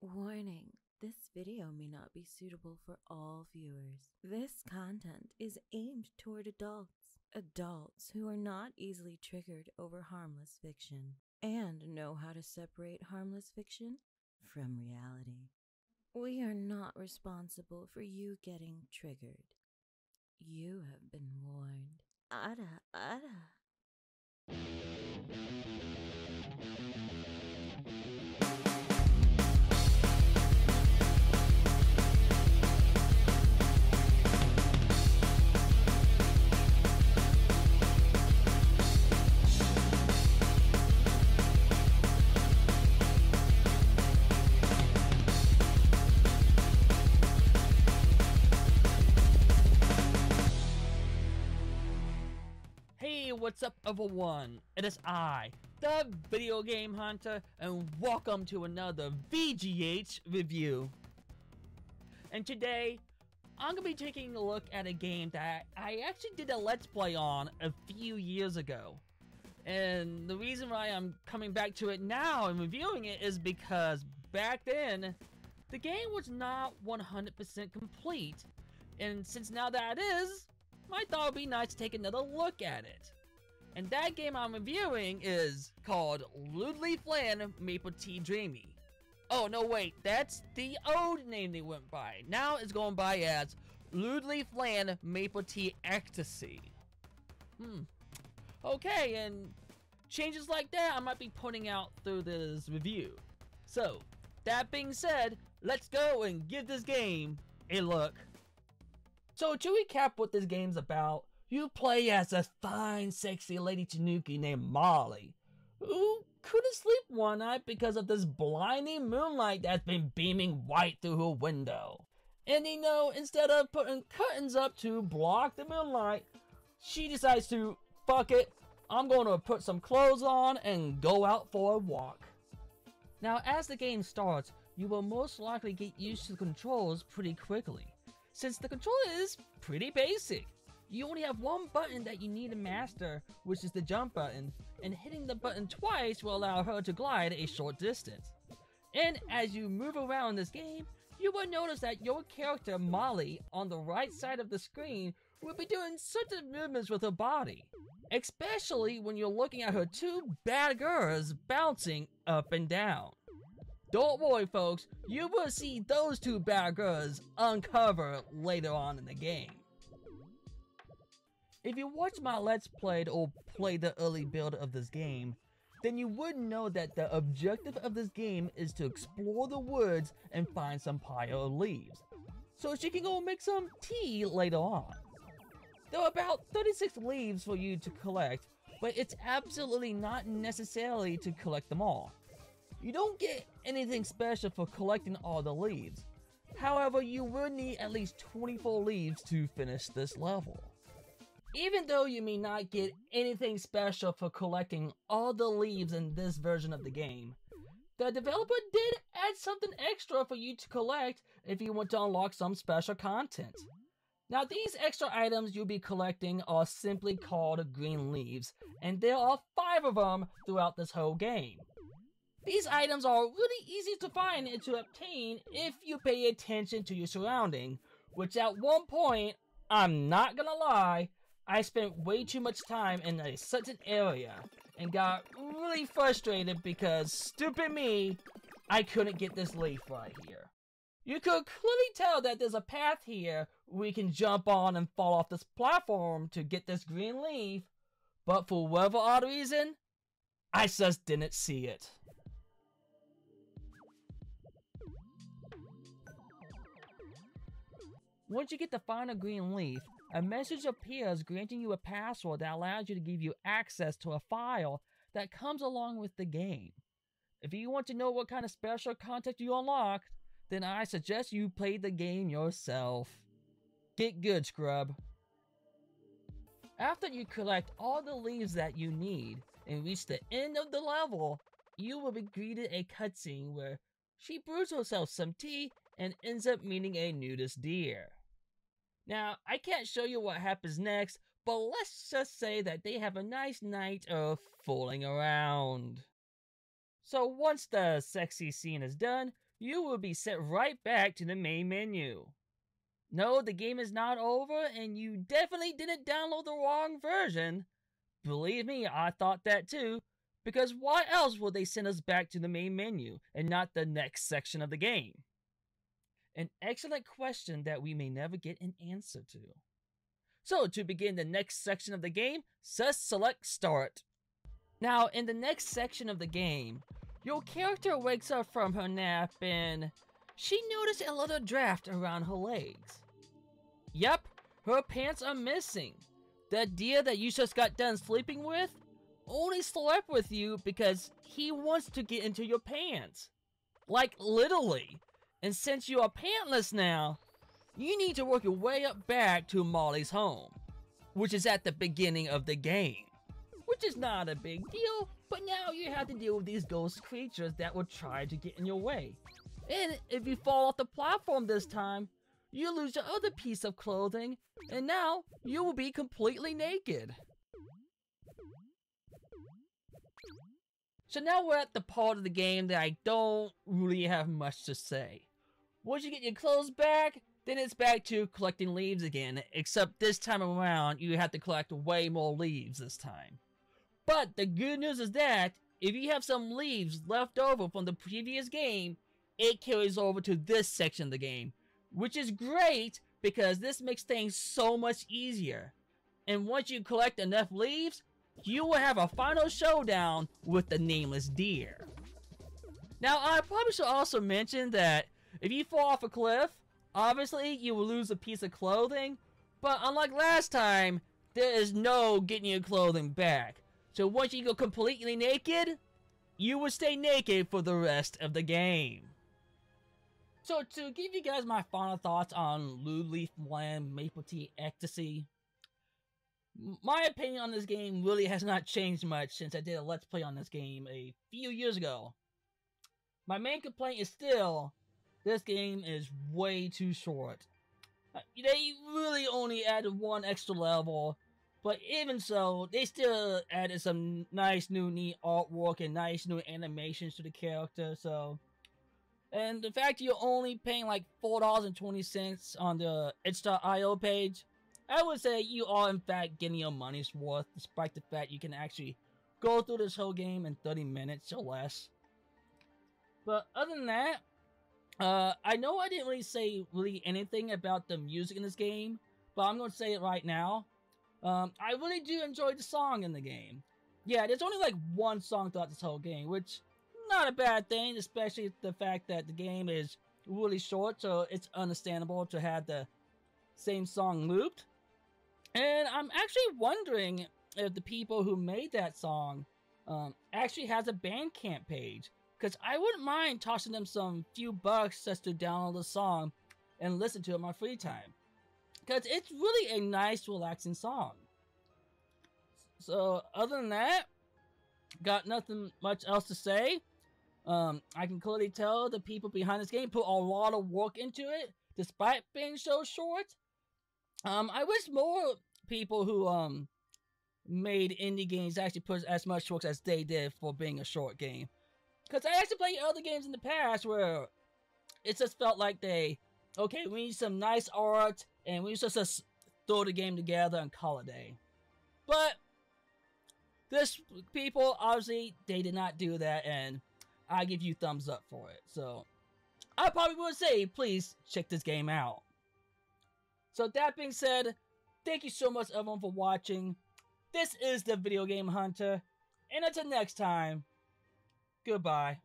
Warning, this video may not be suitable for all viewers. This content is aimed toward adults who are not easily triggered over harmless fiction, and know how to separate harmless fiction from reality. We are not responsible for you getting triggered. You have been warned. Ada, ada. Hey, what's up everyone? It is I, the Video Game Hunter, and welcome to another VGH review. And today, I'm going to be taking a look at a game that I actually did a Let's Play on a few years ago. And the reason why I'm coming back to it now and reviewing it is because back then, the game was not 100% complete. And since now that it is, I thought it would be nice to take another look at it. And that game I'm reviewing is called Ludley Flan Maple Tea Dreamy. Oh, no, wait, that's the old name they went by. Now it's going by as Ludley Flan Maple Tea Ecstasy. Okay, and changes like that I might be putting out through this review. So, that being said, let's go and give this game a look. So to recap what this game's about, you play as a fine, sexy lady tanuki named Molly, who couldn't sleep one night because of this blinding moonlight that's been beaming right through her window. And you know, instead of putting curtains up to block the moonlight, she decides to, fuck it, I'm going to put some clothes on and go out for a walk. Now as the game starts, you will most likely get used to the controls pretty quickly, since the controller is pretty basic. You only have one button that you need to master, which is the jump button, and hitting the button twice will allow her to glide a short distance. And as you move around this game, you will notice that your character Molly on the right side of the screen will be doing certain movements with her body, especially when you're looking at her two bad girls bouncing up and down. Don't worry folks, you will see those two bad girls uncover later on in the game. If you watch my Let's Play or play the early build of this game, then you would know that the objective of this game is to explore the woods and find some pile of leaves, so she can go make some tea later on. There are about 36 leaves for you to collect, but it's absolutely not necessary to collect them all. You don't get anything special for collecting all the leaves. However, you will need at least 24 leaves to finish this level. Even though you may not get anything special for collecting all the leaves in this version of the game, the developer did add something extra for you to collect if you want to unlock some special content. Now these extra items you'll be collecting are simply called green leaves, and there are 5 of them throughout this whole game. These items are really easy to find and to obtain if you pay attention to your surrounding, which at one point, I'm not gonna lie, I spent way too much time in a certain area and got really frustrated because, stupid me, I couldn't get this leaf right here. You could clearly tell that there's a path here we can jump on and fall off this platform to get this green leaf, but for whatever odd reason, I just didn't see it. Once you get the final green leaf, a message appears granting you a password that allows you to give you access to a file that comes along with the game. If you want to know what kind of special content you unlock, then I suggest you play the game yourself. Get good, scrub. After you collect all the leaves that you need and reach the end of the level, you will be greeted a cutscene where she brews herself some tea and ends up meeting a nudist deer. Now, I can't show you what happens next, but let's just say that they have a nice night of fooling around. So once the sexy scene is done, you will be sent right back to the main menu. No, the game is not over, and you definitely didn't download the wrong version. Believe me, I thought that too, because why else would they send us back to the main menu and not the next section of the game? An excellent question that we may never get an answer to. So, to begin the next section of the game, just select Start. Now, in the next section of the game, your character wakes up from her nap and she noticed a little draft around her legs. Yep, her pants are missing. That deer that you just got done sleeping with only slept with you because he wants to get into your pants. Like, literally. And since you are pantless now, you need to work your way up back to Molly's home, which is at the beginning of the game. Which is not a big deal, but now you have to deal with these ghost creatures that will try to get in your way. And if you fall off the platform this time, you lose your other piece of clothing, and now you will be completely naked. So now we're at the part of the game that I don't really have much to say. Once you get your clothes back, then it's back to collecting leaves again, except this time around you have to collect way more leaves this time. But the good news is that if you have some leaves left over from the previous game, it carries over to this section of the game, which is great because this makes things so much easier. And once you collect enough leaves, you will have a final showdown with the nameless deer. Now, I probably should also mention that if you fall off a cliff, obviously you will lose a piece of clothing, but unlike last time, there is no getting your clothing back. So once you go completely naked, you will stay naked for the rest of the game. So to give you guys my final thoughts on Loot Leaf Land Maple Tea Ecstasy, my opinion on this game really has not changed much since I did a Let's Play on this game a few years ago. My main complaint is still, this game is way too short. They really only added one extra level, but even so, they still added some nice new neat artwork and nice new animations to the character, so... And the fact you're only paying like $4.20 on the itch.io page, I would say you are in fact getting your money's worth, despite the fact you can actually go through this whole game in 30 minutes or less. But other than that, I know I didn't really say anything about the music in this game, but I'm going to say it right now. I really do enjoy the song in the game. Yeah, there's only like one song throughout this whole game, which not a bad thing, especially the fact that the game is really short, so it's understandable to have the same song looped. And I'm actually wondering if the people who made that song actually has a Bandcamp page, because I wouldn't mind tossing them some few bucks just to download the song and listen to it in my free time, because it's really a nice, relaxing song. So other than that, got nothing much else to say. I can clearly tell the people behind this game put a lot of work into it, despite being so short. I wish more people who made indie games actually put as much work as they did for being a short game. Because I actually played other games in the past where it just felt like okay, we need some nice art, and we just throw the game together and call it a day. But this people, obviously, they did not do that, and I give you thumbs up for it. So I probably would say, please check this game out. So that being said, thank you so much everyone for watching. This is the Video Game Hunter, and until next time, goodbye.